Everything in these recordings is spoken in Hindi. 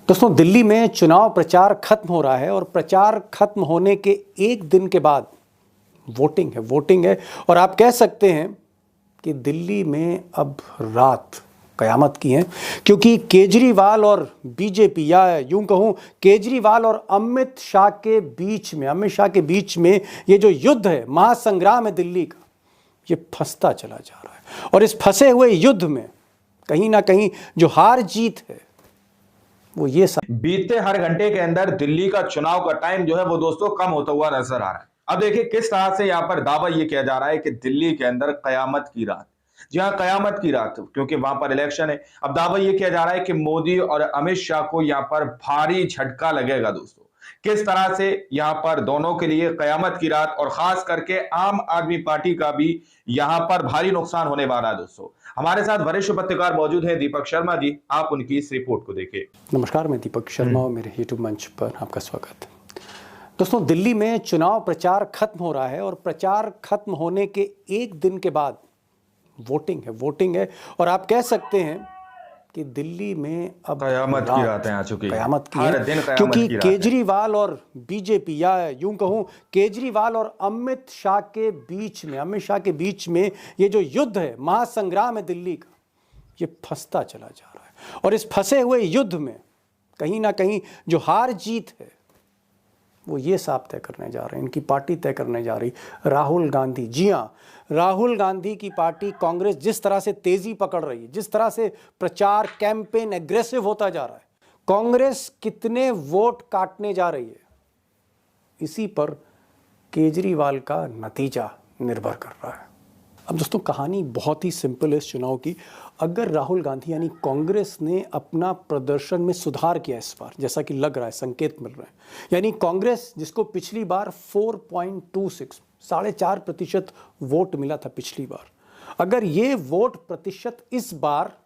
दोस्तों, दिल्ली में चुनाव प्रचार खत्म हो रहा है और प्रचार खत्म होने के एक दिन के बाद वोटिंग है और आप कह सकते हैं कि दिल्ली में अब रात कयामत की है, क्योंकि केजरीवाल और बीजेपी, या यूं कहूं केजरीवाल और अमित शाह के बीच में ये जो युद्ध है, महासंग्राम है दिल्ली का, ये फंसता चला जा रहा है। और इस फंसे हुए युद्ध में कहीं ना कहीं जो हार जीत है वो ये बीते हर घंटे के अंदर दिल्ली का चुनाव का टाइम जो है वो दोस्तों कम होता हुआ नजर आ रहा है। अब देखिए किस तरह से यहाँ पर दावा ये किया जा रहा है कि दिल्ली के अंदर कयामत की रात, जी हाँ कयामत की रात, क्योंकि वहां पर इलेक्शन है। अब दावा ये किया जा रहा है कि मोदी और अमित शाह को यहाँ पर भारी झटका लगेगा। दोस्तों किस तरह से यहाँ पर दोनों के लिए कयामत की रात, और खास करके आम आदमी पार्टी का भी यहाँ पर भारी नुकसान होने वाला है। दोस्तों हमारे साथ वरिष्ठ पत्रकार मौजूद हैं, दीपक शर्मा जी, आप उनकी इस रिपोर्ट को देखिए। नमस्कार, मैं दीपक शर्मा और मेरे यूट्यूब मंच पर आपका स्वागत है। दोस्तों, दिल्ली में चुनाव प्रचार खत्म हो रहा है और प्रचार खत्म होने के एक दिन के बाद वोटिंग है और आप कह सकते हैं कि दिल्ली में अब कयामत की रातें आ चुकी है, क्योंकि केजरीवाल और बीजेपी, या यूं कहूं केजरीवाल और अमित शाह के बीच में ये जो युद्ध है, महासंग्राम है दिल्ली का, ये फंसता चला जा रहा है। और इस फंसे हुए युद्ध में कहीं ना कहीं जो हार जीत है वो ये साफ तय करने जा रहे हैं, इनकी पार्टी तय करने जा रही, राहुल गांधी। जी हाँ, राहुल गांधी की पार्टी कांग्रेस जिस तरह से तेजी पकड़ रही है, जिस तरह से प्रचार कैंपेन एग्रेसिव होता जा रहा है, कांग्रेस कितने वोट काटने जा रही है, इसी पर केजरीवाल का नतीजा निर्भर कर रहा है। अब दोस्तों, कहानी बहुत ही सिंपल है इस चुनाव की। अगर राहुल गांधी यानी कांग्रेस ने अपना प्रदर्शन में सुधार किया इस बार, जैसा कि लग रहा है, संकेत मिल रहे हैं, यानी कांग्रेस जिसको पिछली बार 4.26 4.5% वोट मिला था पिछली बार, अगर ये वोट प्रतिशत इस बार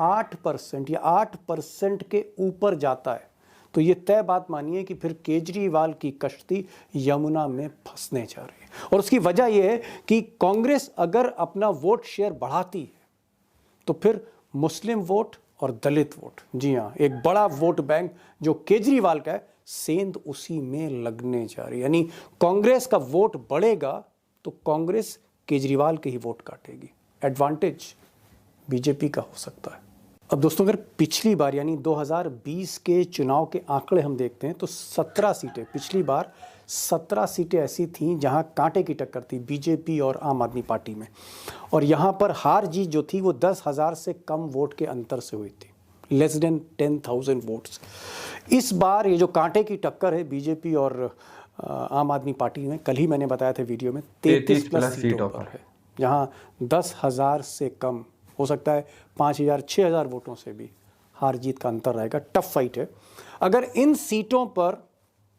8% या 8% के ऊपर जाता है तो ये तय बात मानिए कि फिर केजरीवाल की कश्ती यमुना में फंसने जा रही है। और उसकी वजह यह है कि कांग्रेस अगर अपना वोट शेयर बढ़ाती है तो फिर मुस्लिम वोट और दलित वोट, जी हाँ, एक बड़ा वोट बैंक जो केजरीवाल का है, सेंध उसी में लगने जा रही है। यानी कांग्रेस का वोट बढ़ेगा तो कांग्रेस केजरीवाल के ही वोट काटेगी, एडवांटेज बीजेपी का हो सकता है। अब दोस्तों, अगर पिछली बार यानी 2020 के चुनाव के आंकड़े हम देखते हैं तो 17 सीटें, पिछली बार 17 सीटें ऐसी थीं जहां कांटे की टक्कर थी बीजेपी और आम आदमी पार्टी में, और यहां पर हार जीत जो थी वो 10,000 से कम वोट के अंतर से हुई थी, लेस देन 10,000 वोट्स। इस बार ये जो कांटे की टक्कर है बीजेपी और आम आदमी पार्टी में, कल ही मैंने बताया था वीडियो में, 33 प्लस सीटों पर है, जहां 10,000 से कम, हो सकता है 5,000 6,000 वोटों से भी हार जीत का अंतर रहेगा। टफ फाइट है। अगर इन सीटों पर,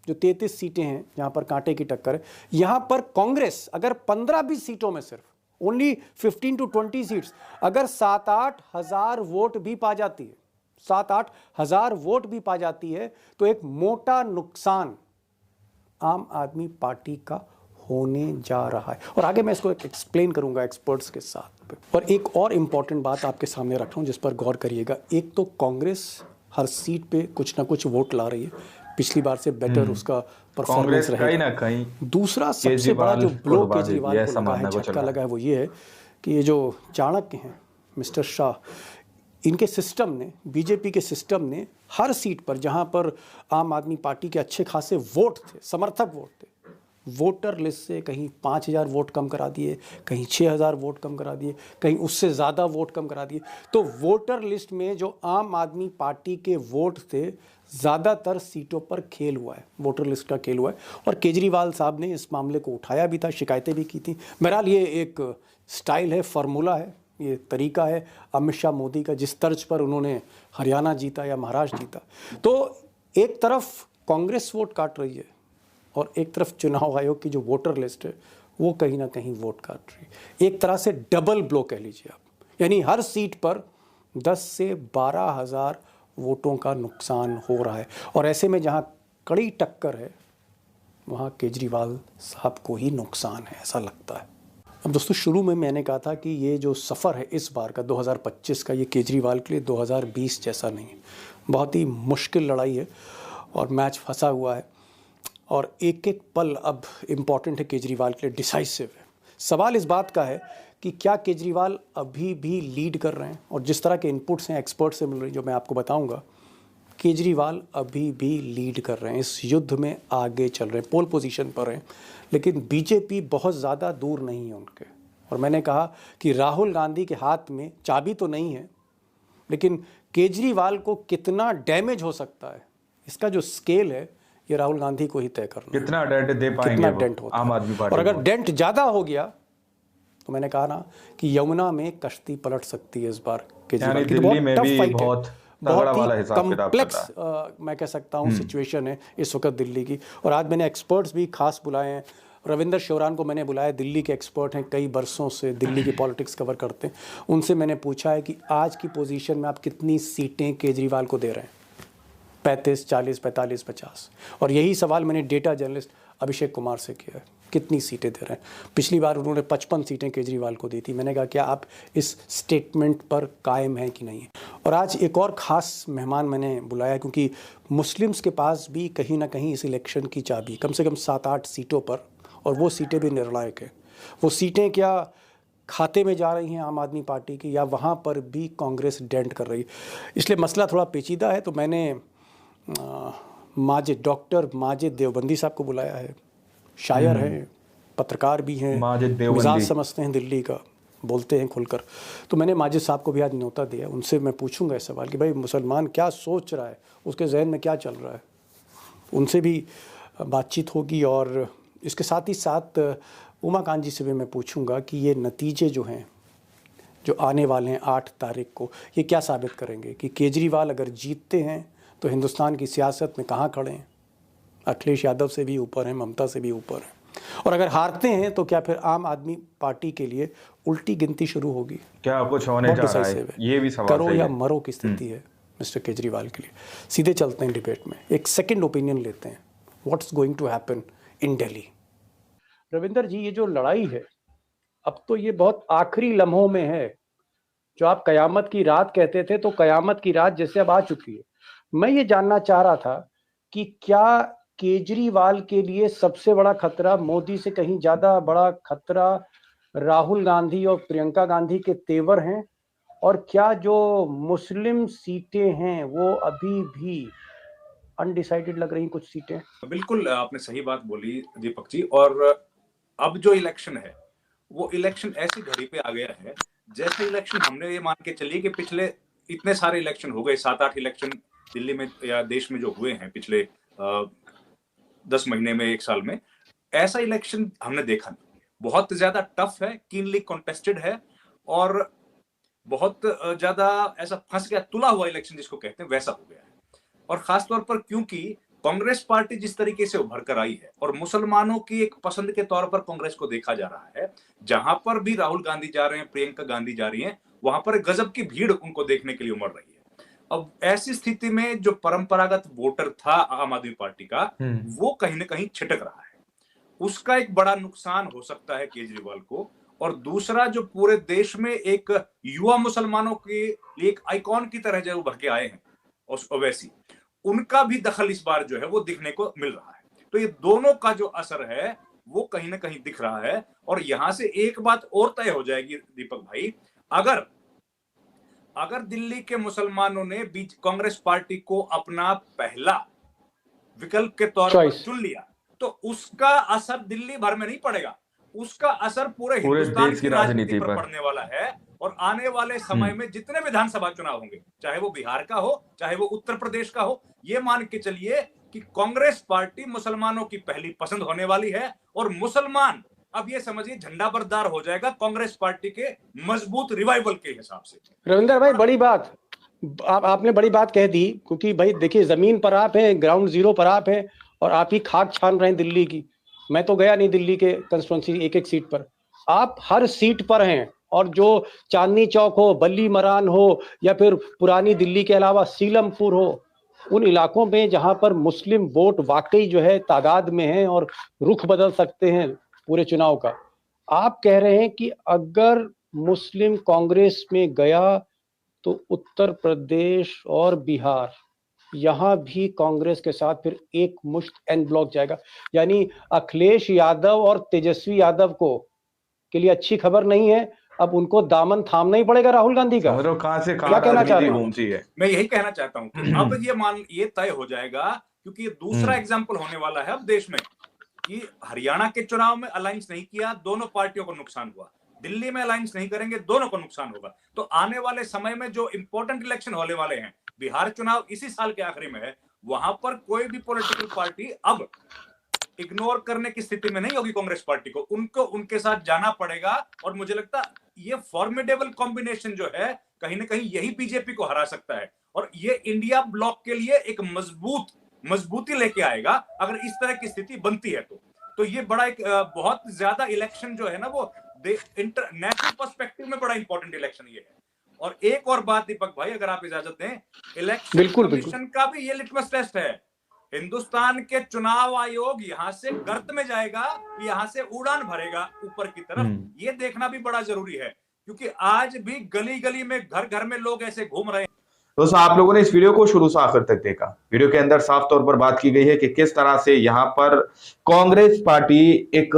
जो 33 सीटें हैं जहां पर कांटे की टक्कर है, यहां पर कांग्रेस अगर 15-20 सीटों में, सिर्फ ओनली 15 to 20 सीट्स, अगर 7-8 हजार वोट भी पा जाती है, 7-8 हजार वोट भी पा जाती है, तो एक मोटा नुकसान आम आदमी पार्टी का होने जा रहा है। और आगे मैं इसको एक्सप्लेन करूंगा एक्सपर्ट्स के साथ। और एक और इम्पॉर्टेंट बात आपके सामने रख रहा हूं जिस पर गौर करिएगा। एक तो कांग्रेस हर सीट पे कुछ ना कुछ वोट ला रही है, पिछली बार से बेटर उसका परफॉर्मेंस रहेगा कहीं ना कहीं। दूसरा सबसे बड़ा जो ब्लो केजरीवाल को लगा है, झटका लगा है, वो ये है कि ये जो चाणक्य हैं मिस्टर शाह, इनके सिस्टम ने, बीजेपी के सिस्टम ने हर सीट पर जहां पर आम आदमी पार्टी के अच्छे खासे वोट थे, समर्थक वोट थे, वोटर लिस्ट से कहीं 5,000 वोट कम करा दिए, कहीं 6,000 वोट कम करा दिए, कहीं उससे ज़्यादा वोट कम करा दिए। तो वोटर लिस्ट में जो आम आदमी पार्टी के वोट थे, ज़्यादातर सीटों पर खेल हुआ है, वोटर लिस्ट का खेल हुआ है। और केजरीवाल साहब ने इस मामले को उठाया भी था, शिकायतें भी की थी। बहरहाल ये एक स्टाइल है, फार्मूला है, ये तरीका है अमित शाह मोदी का, जिस तर्ज पर उन्होंने हरियाणा जीता या महाराष्ट्र जीता। तो एक तरफ कांग्रेस वोट काट रही है और एक तरफ चुनाव आयोग की जो वोटर लिस्ट है वो कहीं ना कहीं वोट काट रही है। एक तरह से डबल ब्लो कह लीजिए आप, यानी हर सीट पर 10 से 12 हजार वोटों का नुकसान हो रहा है। और ऐसे में जहां कड़ी टक्कर है वहां केजरीवाल साहब को ही नुकसान है, ऐसा लगता है। अब दोस्तों, शुरू में मैंने कहा था कि ये जो सफ़र है इस बार का 2025 का, ये केजरीवाल के लिए 2020 जैसा नहीं है। बहुत ही मुश्किल लड़ाई है और मैच फंसा हुआ है और एक एक पल अब इम्पॉर्टेंट है केजरीवाल के लिए, डिसाइसिव है। सवाल इस बात का है कि क्या केजरीवाल अभी भी लीड कर रहे हैं, और जिस तरह के इनपुट्स हैं एक्सपर्ट से मिल रही जो मैं आपको बताऊंगा, केजरीवाल अभी भी लीड कर रहे हैं, इस युद्ध में आगे चल रहे हैं, पोल पोजीशन पर हैं, लेकिन बीजेपी बहुत ज़्यादा दूर नहीं है उनके। और मैंने कहा कि राहुल गांधी के हाथ में चाबी तो नहीं है, लेकिन केजरीवाल को कितना डैमेज हो सकता है, इसका जो स्केल है ये राहुल गांधी को ही तय करना है। कितना डेंट दे पाएंगे कितना डेंट होता आम है। आदमी पार्टी और अगर को? डेंट ज़्यादा हो गया तो मैंने कहा ना कि यमुना में कश्ती पलट सकती है इस बार केजरीवाल की। तो दिल्ली में टफ भी फाइट है, बहुत तगड़ा वाला हिसाब किताब चल कम्प्लेक्स रहा है। मैं कह सकता हूँ सिचुएशन है इस वक्त दिल्ली की। और आज मैंने एक्सपर्ट्स भी खास बुलाए हैं। रविंदर शोरान को मैंने बुलाया, दिल्ली के एक्सपर्ट हैं, कई बरसों से दिल्ली की पॉलिटिक्स कवर करते हैं। उनसे मैंने पूछा है कि आज की पोजीशन में आप कितनी सीटें केजरीवाल को दे रहे हैं, 35, 40, 45, 50। और यही सवाल मैंने डेटा जर्नलिस्ट अभिषेक कुमार से किया है, कितनी सीटें दे रहे हैं। पिछली बार उन्होंने 55 सीटें केजरीवाल को दी थी। मैंने कहा क्या आप इस स्टेटमेंट पर कायम हैं कि नहीं। और आज एक और ख़ास मेहमान मैंने बुलाया, क्योंकि मुस्लिम्स के पास भी कहीं ना कहीं इस इलेक्शन की चाबी, कम से कम 7-8 सीटों पर, और वो सीटें भी निर्णायक है। वो सीटें क्या खाते में जा रही हैं आम आदमी पार्टी की, या वहाँ पर भी कांग्रेस डेंट कर रही है। इसलिए मसला थोड़ा पेचीदा है। तो मैंने डॉक्टर माजिद देवबंदी साहब को बुलाया है। शायर हैं, पत्रकार भी हैं, मिजाज समझते हैं दिल्ली का, बोलते हैं खुलकर। तो मैंने माजिद साहब को भी आज न्योता दिया। उनसे मैं पूछूंगा इस सवाल कि भाई मुसलमान क्या सोच रहा है, उसके जहन में क्या चल रहा है। उनसे भी बातचीत होगी। और इसके साथ ही साथ उमाकांत जी से भी मैं पूछूंगा कि ये नतीजे जो हैं, जो आने वाले हैं 8 तारीख को, ये क्या साबित करेंगे कि केजरीवाल अगर जीतते हैं तो हिंदुस्तान की सियासत में कहाँ खड़े हैं, अखिलेश यादव से भी ऊपर हैं, ममता से भी ऊपर हैं। और अगर हारते हैं तो क्या फिर आम आदमी पार्टी के लिए उल्टी गिनती शुरू होगी, क्या कुछ होने जा रहा है, ये भी सवाल करो या मरो की स्थिति है मिस्टर केजरीवाल के लिए। सीधे चलते हैं डिबेट में, एक सेकंड ओपिनियन लेते हैं, what's going to happen in Delhi. Ravinder ji, ये जो लड़ाई है अब तो ये बहुत आखिरी लम्हों में है। जो आप कयामत की रात कहते थे, तो कयामत की रात जैसे अब आ चुकी है। मैं ये जानना चाह रहा था कि क्या केजरीवाल के लिए सबसे बड़ा खतरा, मोदी से कहीं ज्यादा बड़ा खतरा, राहुल गांधी और प्रियंका गांधी के तेवर हैं, और क्या जो मुस्लिम सीटें हैं वो अभी भी अनडिसाइडेड लग रही कुछ सीटें? बिल्कुल आपने सही बात बोली दीपक जी। और अब जो इलेक्शन है वो इलेक्शन ऐसी घड़ी पे आ गया है जैसे इलेक्शन हमने ये मान के चलिए कि पिछले इतने सारे इलेक्शन हो गए, 7-8 इलेक्शन दिल्ली में या देश में जो हुए हैं पिछले 10 महीने में, 1 साल में, ऐसा इलेक्शन हमने देखा नहीं। बहुत ज्यादा टफ है, कीनली कॉन्टेस्टेड है, और बहुत ज्यादा ऐसा फंस गया, तुला हुआ इलेक्शन जिसको कहते हैं, वैसा हो गया है। और खासतौर पर क्योंकि कांग्रेस पार्टी जिस तरीके से उभर कर आई है और मुसलमानों की एक पसंद के तौर पर कांग्रेस को देखा जा रहा है, जहां पर भी राहुल गांधी जा रहे हैं, प्रियंका गांधी जा रही हैं, वहां पर गजब की भीड़ उनको देखने के लिए उमड़ रही है। अब ऐसी स्थिति में जो परंपरागत वोटर था आम आदमी पार्टी का, वो कहीं ना कहीं छिटक रहा है। उसका एक बड़ा नुकसान हो सकता है केजरीवाल को। और दूसरा, जो पूरे देश में एक युवा मुसलमानों के लिए एक आइकॉन की तरह जो उभर के आए हैं ओवैसी, उनका भी दखल इस बार जो है वो दिखने को मिल रहा है। तो ये दोनों का जो असर है वो कहीं ना कहीं दिख रहा है। और यहां से एक बात और तय हो जाएगी दीपक भाई, अगर दिल्ली के मुसलमानों ने कांग्रेस पार्टी को अपना पहला विकल्प के तौर पर चुन लिया, तो उसका असर दिल्ली भर में नहीं पड़ेगा, उसका असर पूरे हिंदुस्तान की राजनीति पर पड़ने वाला है। और आने वाले समय में जितने विधानसभा चुनाव होंगे, चाहे वो बिहार का हो, चाहे वो उत्तर प्रदेश का हो, ये मान के चलिए कि कांग्रेस पार्टी मुसलमानों की पहली पसंद होने वाली है। और मुसलमान अब ये समझिए झंडा बरदार हो जाएगा कांग्रेस पार्टी के मजबूत रिवाइवल के हिसाब से। रविंदर भाई, बड़ी बात आपने बड़ी बात कह दी, क्योंकि भाई देखिए, जमीन पर आप हैं, ग्राउंड जीरो पर आप हैं, और आप ही खाक छान रहे हैं दिल्ली की। मैं तो गया नहीं दिल्ली के कंस्टिट्यूंसी एक सीट पर, आप हर सीट पर हैं। और जो चांदनी चौक हो, बल्ली मरान हो, या फिर पुरानी दिल्ली के अलावा सीलमपुर हो, उन इलाकों में जहां पर मुस्लिम वोट वाकई जो है तादाद में है और रुख बदल सकते हैं पूरे चुनाव का, आप कह रहे हैं कि अगर मुस्लिम कांग्रेस में गया तो उत्तर प्रदेश और बिहार यहां भी कांग्रेस के साथ फिर एक मुश्त एन ब्लॉक जाएगा। यानी अखिलेश यादव और तेजस्वी यादव को के लिए अच्छी खबर नहीं है, अब उनको दामन थामना ही पड़ेगा राहुल गांधी का। समझ रहे हो कहां से क्या कहां कहना चाह रहे राजनीति हो? घूमती है। मैं यही कहना चाहता हूं कि अब ये तय हो जाएगा, क्योंकि ये दूसरा एग्जाम्पल होने वाला है अब देश में कि हरियाणा के चुनाव में अलायंस नहीं किया, दोनों पार्टियों को नुकसान हुआ। दिल्ली में अलायंस नहीं करेंगे, दोनों को नुकसान होगा। तो आने वाले समय में जो इंपॉर्टेंट इलेक्शन होने वाले हैं, बिहार चुनाव इसी साल के आखिरी में है, वहां पर कोई भी पॉलिटिकल पार्टी अब इग्नोर करने की स्थिति में नहीं होगी कांग्रेस पार्टी को, उनको उनके साथ जाना पड़ेगा। और मुझे लगता ये फॉर्मिडेबल कॉम्बिनेशन जो है कहीं ना कहीं यही बीजेपी को हरा सकता है, और ये इंडिया ब्लॉक के लिए एक मजबूती लेके आएगा अगर इस तरह की स्थिति बनती है। तो ये बड़ा एक बहुत ज्यादा इलेक्शन जो है ना, वो इंटरनेशनल पर्सपेक्टिव में बड़ा इंपॉर्टेंट इलेक्शन ये है। और एक और बात दीपक भाई, अगर आप इजाजत दें, इलेक्शन कमीशन का भी ये लिटमस टेस्ट है। हिंदुस्तान के चुनाव आयोग यहां से गर्त में जाएगा, यहां से उड़ान भरेगा ऊपर की तरफ, ये देखना भी बड़ा जरूरी है, क्योंकि आज भी गली गली में घर घर में लोग ऐसे घूम रहे हैं। दोस्तों, आप लोगों ने इस वीडियो को शुरू से आखिर तक देखा। वीडियो के अंदर साफ तौर पर बात की गई है कि किस तरह से यहां पर कांग्रेस पार्टी एक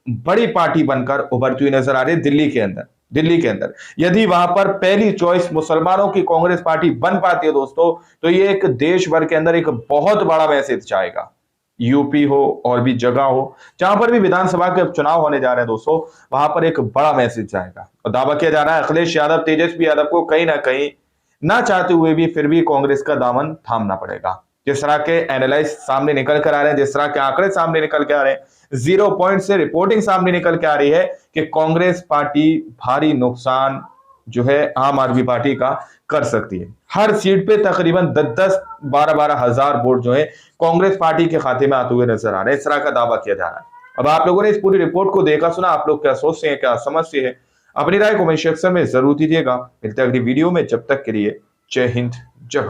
बड़ी पार्टी बनकर उभरती हुई नजर आ रही है दिल्ली के अंदर। यदि वहां पर पहली चॉइस मुसलमानों की कांग्रेस पार्टी बन पाती है दोस्तों, तो ये एक देश भर के अंदर एक बहुत बड़ा मैसेज जाएगा। यूपी हो और भी जगह हो, जहां पर भी विधानसभा के चुनाव होने जा रहे हैं दोस्तों, वहां पर एक बड़ा मैसेज जाएगा। और दावा किया जा रहा है अखिलेश यादव, तेजस्वी यादव को कहीं ना कहीं ना चाहते हुए भी फिर भी कांग्रेस का दामन थामना पड़ेगा। जिस तरह के एनालाइज सामने निकल कर आ रहे हैं, जिस तरह के आंकड़े सामने निकल के आ रहे हैं, 0 पॉइंट से रिपोर्टिंग सामने निकल के आ रही है कि कांग्रेस पार्टी भारी नुकसान जो है आम आदमी पार्टी का कर सकती है। हर सीट पे तकरीबन 10-10, 12-12 हजार वोट जो है कांग्रेस पार्टी के खाते में आते हुए नजर आ रहे हैं। इस तरह का दावा किया जा रहा है। अब आप लोगों ने इस पूरी रिपोर्ट को देखा सुना, आप लोग क्या सोचते हैं, क्या समझते हैं, अपनी राय कमेंट सेक्शन में जरूर दीजिएगा। मिलते हैं अगली वीडियो में, जब तक के लिए जय हिंद।